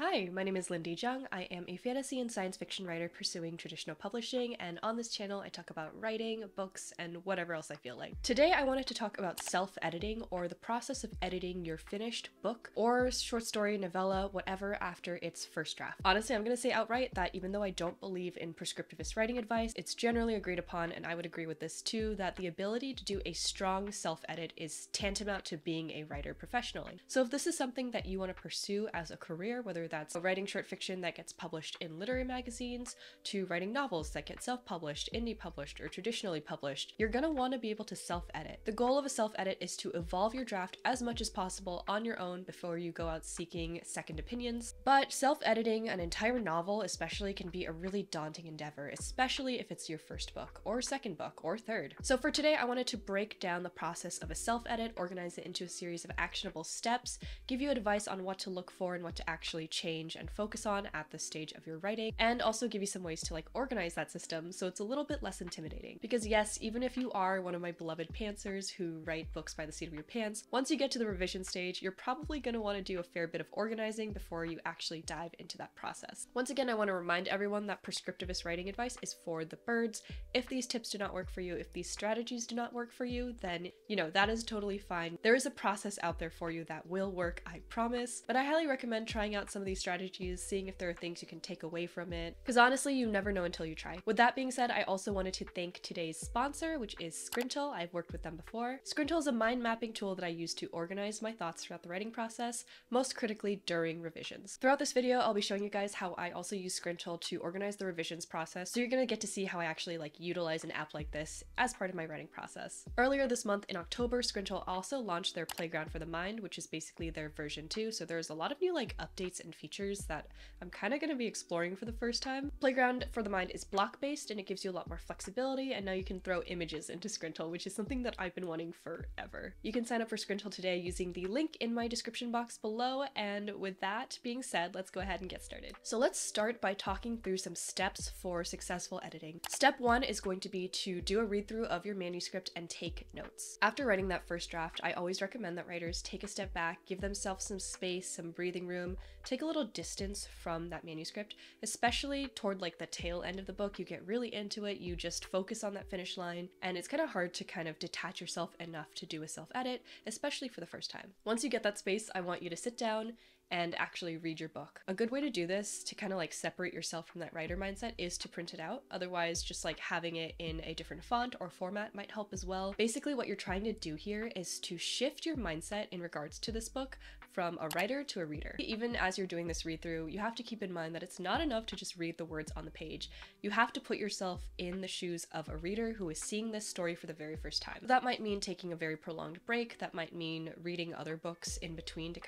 Hi, my name is Lindy Jung. I am a fantasy and science fiction writer pursuing traditional publishing, and on this channel I talk about writing, books, and whatever else I feel like. Today I wanted to talk about self-editing, or the process of editing your finished book or short story, novella, whatever, after its first draft. Honestly, I'm going to say outright that even though I don't believe in prescriptivist writing advice, it's generally agreed upon, and I would agree with this too, that the ability to do a strong self-edit is tantamount to being a writer professionally. So if this is something that you want to pursue as a career, whether that's writing short fiction that gets published in literary magazines, to writing novels that get self-published, indie published, or traditionally published, you're gonna want to be able to self-edit. The goal of a self-edit is to evolve your draft as much as possible on your own before you go out seeking second opinions. But self-editing an entire novel especially can be a really daunting endeavor, especially if it's your first book, or second book, or third. So for today, I wanted to break down the process of a self-edit, organize it into a series of actionable steps, give you advice on what to look for and what to actually change and focus on at this stage of your writing, and also give you some ways to organize that system so it's a little bit less intimidating. Because yes, even if you are one of my beloved pantsers who write books by the seat of your pants, once you get to the revision stage, you're probably going to want to do a fair bit of organizing before you actually dive into that process. Once again, I want to remind everyone that prescriptivist writing advice is for the birds. If these tips do not work for you, if these strategies do not work for you, then, that is totally fine. There is a process out there for you that will work, I promise. But I highly recommend trying out some of these strategies, seeing if there are things you can take away from it, because honestly, you never know until you try. With that being said, I also wanted to thank today's sponsor, which is Scrintal. I've worked with them before. Scrintal is a mind mapping tool that I use to organize my thoughts throughout the writing process, most critically during revisions. Throughout this video, I'll be showing you guys how I also use Scrintal to organize the revisions process, so you're gonna get to see how I actually utilize an app like this as part of my writing process. Earlier this month in October, Scrintal also launched their Playground for the Mind, which is basically their version 2, so there's a lot of new updates and features that I'm kind of going to be exploring for the first time. Playground for the Mind is block-based and it gives you a lot more flexibility, and now you can throw images into Scrintal, which is something that I've been wanting forever. You can sign up for Scrintal today using the link in my description box below, and with that being said, let's go ahead and get started. So let's start by talking through some steps for successful editing. Step 1 is going to be to do a read-through of your manuscript and take notes. After writing that first draft, I always recommend that writers take a step back, give themselves some space, some breathing room, take a little distance from that manuscript, especially toward the tail end of the book. You get really into it, you just focus on that finish line, and it's kind of hard to detach yourself enough to do a self-edit, especially for the first time. Once you get that space, I want you to sit down and actually read your book. A good way to do this, to separate yourself from that writer mindset, is to print it out. Otherwise, just having it in a different font or format might help as well. Basically, what you're trying to do here is to shift your mindset in regards to this book from a writer to a reader. Even as you're doing this read through, you have to keep in mind that it's not enough to just read the words on the page. You have to put yourself in the shoes of a reader who is seeing this story for the very first time. That might mean taking a very prolonged break. That might mean reading other books in between to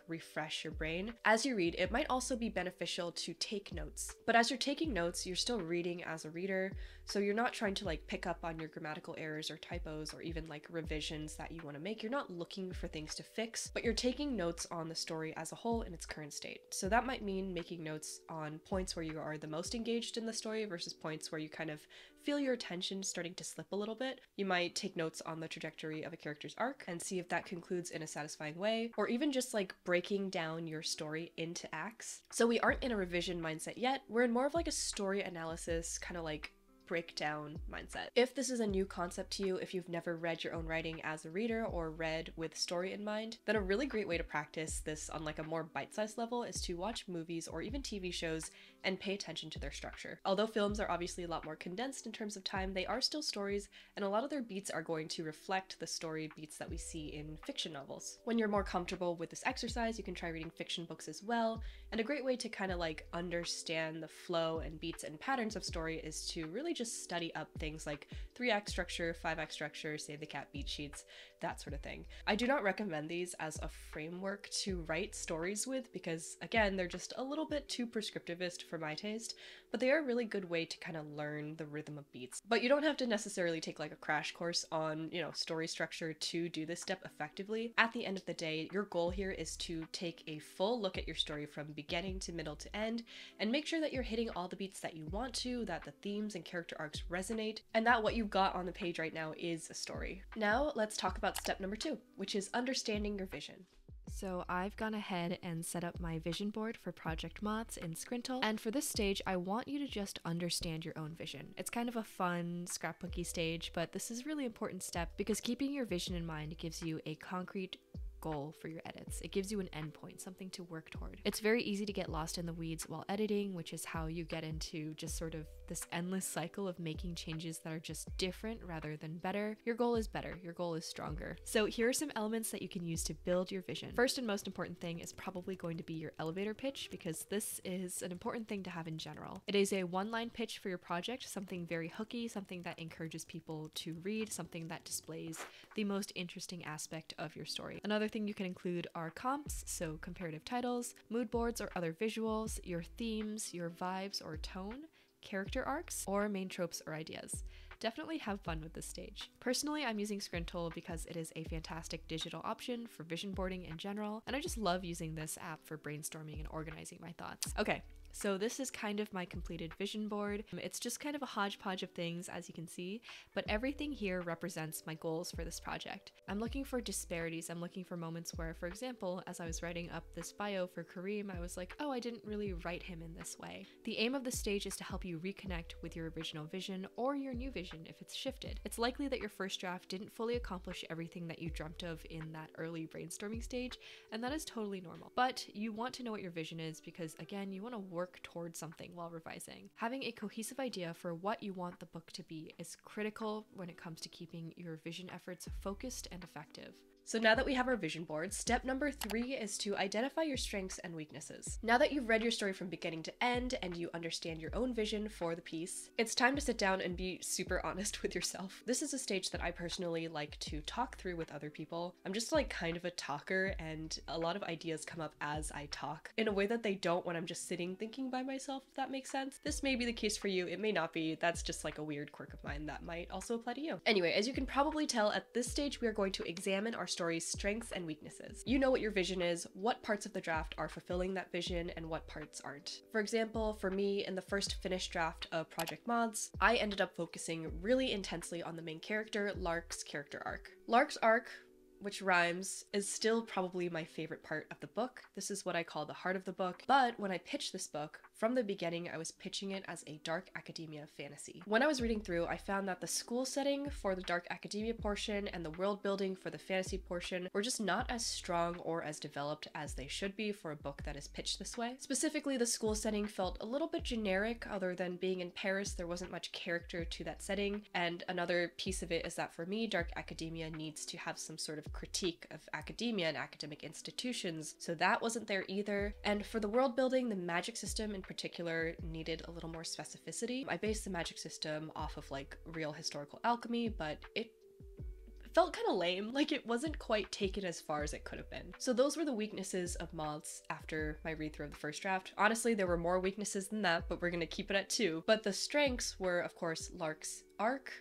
refresh your brain. As you read, it might also be beneficial to take notes. But as you're taking notes, you're still reading as a reader, so you're not trying to pick up on your grammatical errors or typos or even revisions that you want to make. You're not looking for things to fix, but you're taking notes on the story as a whole in its current state. So that might mean making notes on points where you are the most engaged in the story versus points where you feel your attention starting to slip a little bit. You might take notes on the trajectory of a character's arc and see if that concludes in a satisfying way, or even just breaking down your story into acts. So we aren't in a revision mindset yet, we're in more of a story analysis, breakdown mindset. If this is a new concept to you, if you've never read your own writing as a reader or read with story in mind, then a really great way to practice this on a more bite-sized level is to watch movies or even TV shows and pay attention to their structure. Although films are obviously a lot more condensed in terms of time, they are still stories, and a lot of their beats are going to reflect the story beats that we see in fiction novels. When you're more comfortable with this exercise, you can try reading fiction books as well, and a great way to understand the flow and beats and patterns of story is to really just study up things like 3-act structure, 5-act structure, Save the Cat beat sheets, that sort of thing. I do not recommend these as a framework to write stories with because, again, they're just a little bit too prescriptivist for my taste, but they are a really good way to learn the rhythm of beats. But you don't have to necessarily take a crash course on, story structure to do this step effectively. At the end of the day, your goal here is to take a full look at your story from beginning to middle to end and make sure that you're hitting all the beats that you want to, that the themes and character arcs resonate, and that what you've got on the page right now is a story. Now let's talk about step number 2, which is understanding your vision. So I've gone ahead and set up my vision board for Project Moths in Scrintal, and for this stage I want you to just understand your own vision. It's kind of a fun, scrapbooky stage, but this is a really important step because keeping your vision in mind gives you a concrete goal for your edits. It gives you an endpoint, something to work toward. It's very easy to get lost in the weeds while editing, which is how you get into just sort of this endless cycle of making changes that are just different rather than better. Your goal is better, your goal is stronger. So here are some elements that you can use to build your vision. First and most important thing is probably going to be your elevator pitch, because this is an important thing to have in general. It is a one-line pitch for your project, something very hooky, something that encourages people to read, something that displays the most interesting aspect of your story. Another thing you can include are comps, so comparative titles, mood boards or other visuals, your themes, your vibes or tone, character arcs, or main tropes or ideas. Definitely have fun with this stage. Personally, I'm using scrintal because it is a fantastic digital option for vision boarding in general, and I just love using this app for brainstorming and organizing my thoughts. Okay. So this is kind of my completed vision board. It's just kind of a hodgepodge of things, as you can see, but everything here represents my goals for this project. I'm looking for disparities. I'm looking for moments where, for example, as I was writing up this bio for Kareem, I was like, oh, I didn't really write him in this way. The aim of the stage is to help you reconnect with your original vision or your new vision if it's shifted. It's likely that your first draft didn't fully accomplish everything that you dreamt of in that early brainstorming stage, and that is totally normal. But you want to know what your vision is because, again, you want to work towards something while revising. Having a cohesive idea for what you want the book to be is critical when it comes to keeping your vision efforts focused and effective. So now that we have our vision board, step number 3 is to identify your strengths and weaknesses. Now that you've read your story from beginning to end and you understand your own vision for the piece, it's time to sit down and be super honest with yourself. This is a stage that I personally like to talk through with other people. I'm just like kind of a talker, and a lot of ideas come up as I talk in a way that they don't when I'm just sitting thinking by myself, if that makes sense. This may be the case for you, it may not be. That's just like a weird quirk of mine that might also apply to you. Anyway, as you can probably tell, at this stage we are going to examine our story's strengths and weaknesses. You know what your vision is, what parts of the draft are fulfilling that vision, and what parts aren't. For example, for me, in the first finished draft of Project Moths, I ended up focusing really intensely on the main character, Lark's character arc. Lark's arc, which rhymes, is still probably my favorite part of the book. This is what I call the heart of the book, but when I pitched this book, from the beginning, I was pitching it as a dark academia fantasy. When I was reading through, I found that the school setting for the dark academia portion and the world building for the fantasy portion were just not as strong or as developed as they should be for a book that is pitched this way. Specifically, the school setting felt a little bit generic. Other than being in Paris, there wasn't much character to that setting, and another piece of it is that for me, dark academia needs to have some sort of critique of academia and academic institutions, so that wasn't there either. And for the world building, the magic system in particular needed a little more specificity. I based the magic system off of like real historical alchemy, but it felt kind of lame, like it wasn't quite taken as far as it could have been. So those were the weaknesses of Moths after my read through of the first draft. Honestly, there were more weaknesses than that, but we're gonna keep it at 2. But the strengths were, of course, Lark's arc.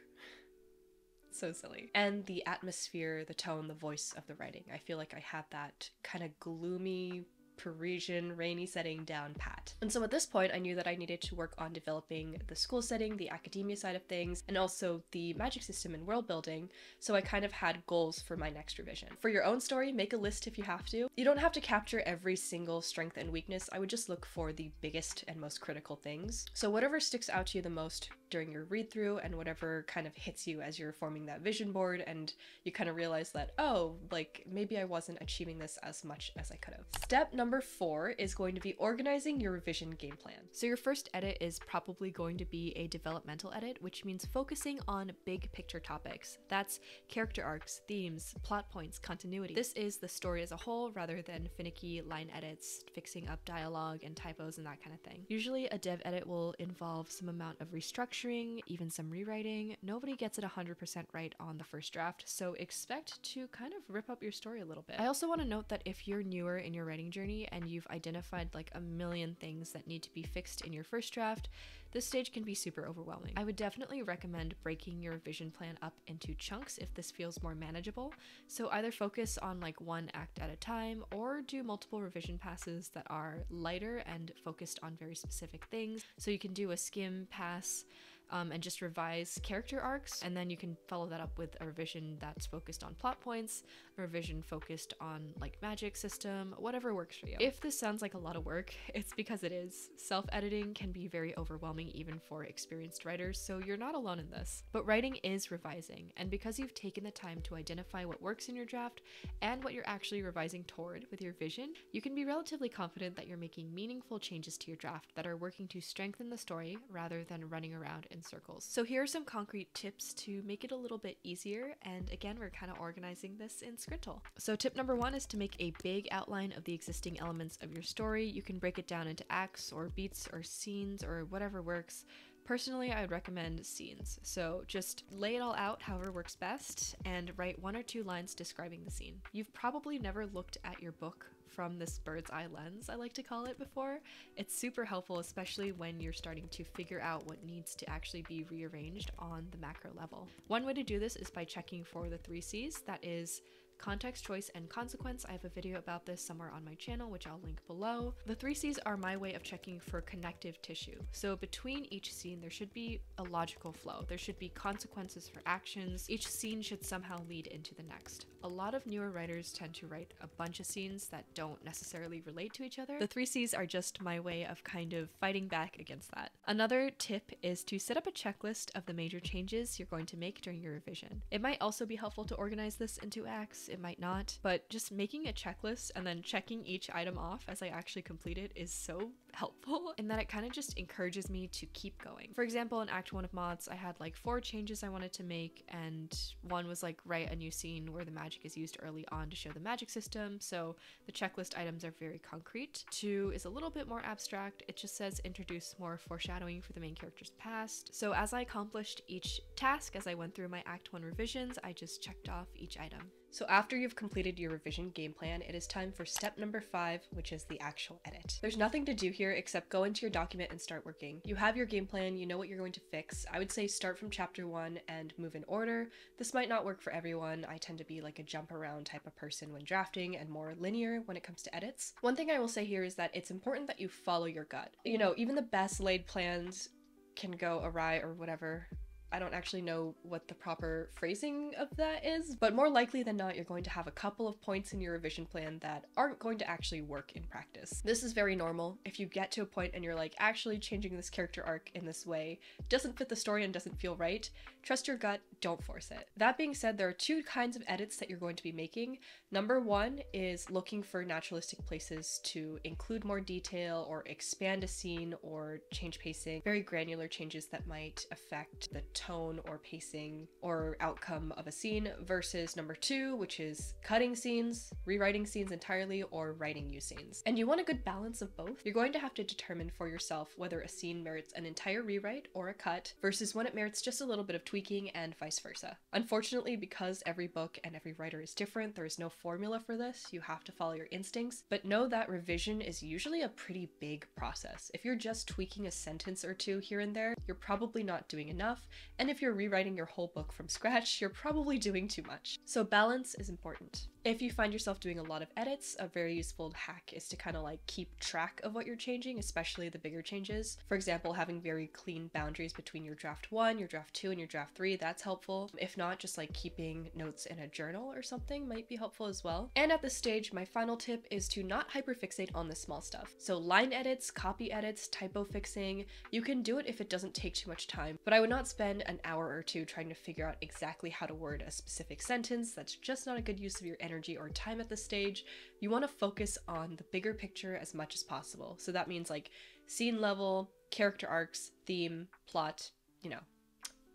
So silly. And the atmosphere, the tone, the voice of the writing. I feel like I had that kind of gloomy, Parisian, rainy setting down pat. And so at this point, I knew that I needed to work on developing the school setting, the academia side of things, and also the magic system and world building, so I kind of had goals for my next revision. For your own story, make a list if you have to. You don't have to capture every single strength and weakness. I would just look for the biggest and most critical things. So whatever sticks out to you the most during your read through and whatever kind of hits you as you're forming that vision board and you kind of realize that, oh, like maybe I wasn't achieving this as much as I could have. Step number 4 is going to be organizing your revision game plan. So your first edit is probably going to be a developmental edit, which means focusing on big picture topics. That's character arcs, themes, plot points, continuity. This is the story as a whole rather than finicky line edits, fixing up dialogue and typos and that kind of thing. Usually a dev edit will involve some amount of restructuring, even some rewriting. Nobody gets it 100% right on the first draft, so expect to kind of rip up your story a little bit. I also want to note that if you're newer in your writing journey and you've identified like a million things that need to be fixed in your first draft, this stage can be super overwhelming. I would definitely recommend breaking your revision plan up into chunks if this feels more manageable. So either focus on like one act at a time or do multiple revision passes that are lighter and focused on very specific things. So you can do a skim pass and just revise character arcs, and then you can follow that up with a revision that's focused on plot points. a revision focused on like magic system, whatever works for you. If this sounds like a lot of work, it's because it is. Self-editing can be very overwhelming even for experienced writers, so you're not alone in this. But writing is revising, and because you've taken the time to identify what works in your draft and what you're actually revising toward with your vision, you can be relatively confident that you're making meaningful changes to your draft that are working to strengthen the story rather than running around in circles. So here are some concrete tips to make it a little bit easier, and again, we're kind of organizing this in scrintal. So tip number one is to make a big outline of the existing elements of your story. You can break it down into acts or beats or scenes or whatever works. Personally, I would recommend scenes. So just lay it all out however works best and write 1 or 2 lines describing the scene. You've probably never looked at your book from this bird's eye lens, I like to call it, before. It's super helpful, especially when you're starting to figure out what needs to actually be rearranged on the macro level. One way to do this is by checking for the 3 C's, that is context, choice, and consequence. I have a video about this somewhere on my channel, which I'll link below. The 3 C's are my way of checking for connective tissue. So between each scene, there should be a logical flow. There should be consequences for actions. Each scene should somehow lead into the next. A lot of newer writers tend to write a bunch of scenes that don't necessarily relate to each other. The 3 C's are just my way of kind of fighting back against that. Another tip is to set up a checklist of the major changes you're going to make during your revision. It might also be helpful to organize this into acts. It might not, but just making a checklist and then checking each item off as I actually complete it is so helpful in that it kind of just encourages me to keep going. For example, in Act 1 of Moths, I had like 4 changes I wanted to make, and one was like write a new scene where the magic is used early on to show the magic system, so the checklist items are very concrete. 2 is a little bit more abstract. It just says introduce more foreshadowing for the main character's past. So as I accomplished each task, as I went through my Act 1 revisions, I just checked off each item. So after you've completed your revision game plan, it is time for step number 5, which is the actual edit. There's nothing to do here except go into your document and start working. You have your game plan, you know what you're going to fix. I would say start from chapter 1 and move in order. This might not work for everyone. I tend to be like a jump around type of person when drafting and more linear when it comes to edits. One thing I will say here is that it's important that you follow your gut. You know, even the best laid plans can go awry or whatever. I don't actually know what the proper phrasing of that is, but more likely than not, you're going to have a couple of points in your revision plan that aren't going to actually work in practice. This is very normal. If you get to a point and you're like, actually changing this character arc in this way doesn't fit the story and doesn't feel right, trust your gut, don't force it. That being said, there are 2 kinds of edits that you're going to be making. Number 1 is looking for naturalistic places to include more detail or expand a scene or change pacing, very granular changes that might affect the tone or pacing or outcome of a scene, versus number 2, which is cutting scenes, rewriting scenes entirely, or writing new scenes. And you want a good balance of both. You're going to have to determine for yourself whether a scene merits an entire rewrite or a cut versus when it merits just a little bit of tweaking, and vice versa. Unfortunately, because every book and every writer is different, there is no formula for this. You have to follow your instincts, but know that revision is usually a pretty big process. If you're just tweaking a sentence or 2 here and there, you're probably not doing enough. And if you're rewriting your whole book from scratch, you're probably doing too much. So balance is important. If you find yourself doing a lot of edits, a very useful hack is to kind of like keep track of what you're changing, especially the bigger changes. For example, having very clean boundaries between your draft 1, your draft 2, and your draft 3, that's helpful. If not, just like keeping notes in a journal or something might be helpful as well. And at this stage, my final tip is to not hyperfixate on the small stuff. So line edits, copy edits, typo fixing, you can do it if it doesn't take too much time, but I would not spend an hour or 2 trying to figure out exactly how to word a specific sentence. That's just not a good use of your energy or time at this stage. You want to focus on the bigger picture as much as possible. So that means like scene level, character arcs, theme, plot, you know,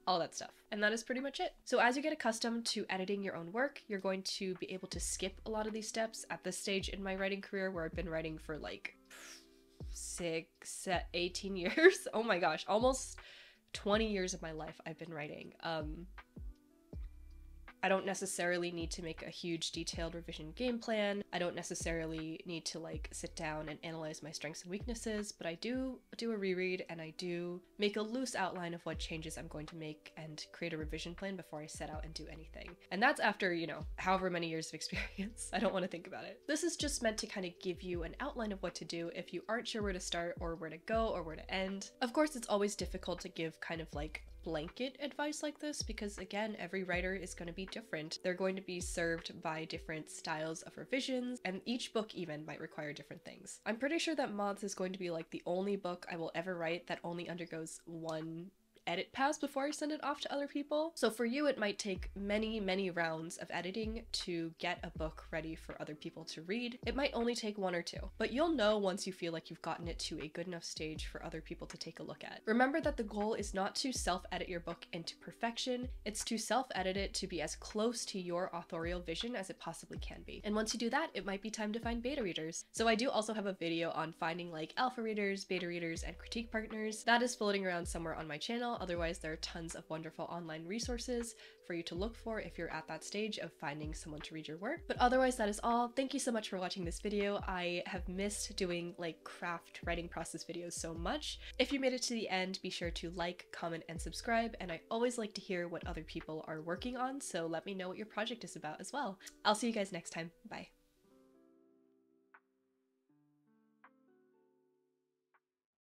all that stuff. And that is pretty much it. So as you get accustomed to editing your own work, you're going to be able to skip a lot of these steps. At this stage in my writing career, where I've been writing for like 18 years, oh my gosh, almost 20 years of my life I've been writing. I don't necessarily need to make a huge detailed revision game plan. I don't necessarily need to like sit down and analyze my strengths and weaknesses, but I do a reread and I do make a loose outline of what changes I'm going to make and create a revision plan before I set out and do anything. And that's after, you know, however many years of experience. I don't want to think about it. This is just meant to kind of give you an outline of what to do if you aren't sure where to start or where to go or where to end. Of course, it's always difficult to give kind of like blanket advice like this because, again, every writer is going to be different. They're going to be served by different styles of revisions, and each book even might require different things. I'm pretty sure that Moths is going to be like the only book I will ever write that only undergoes one edit pass before I send it off to other people. So for you, it might take many rounds of editing to get a book ready for other people to read. It might only take 1 or 2, but you'll know once you feel like you've gotten it to a good enough stage for other people to take a look at. Remember that the goal is not to self-edit your book into perfection, it's to self-edit it to be as close to your authorial vision as it possibly can be. And once you do that, it might be time to find beta readers. So I do also have a video on finding like alpha readers, beta readers, and critique partners. That is floating around somewhere on my channel. Otherwise, there are tons of wonderful online resources for you to look for if you're at that stage of finding someone to read your work. But otherwise, that is all. Thank you so much for watching this video. I have missed doing like craft writing process videos so much. If you made it to the end, be sure to like, comment, and subscribe. And I always like to hear what other people are working on, so let me know what your project is about as well. I'll see you guys next time. Bye.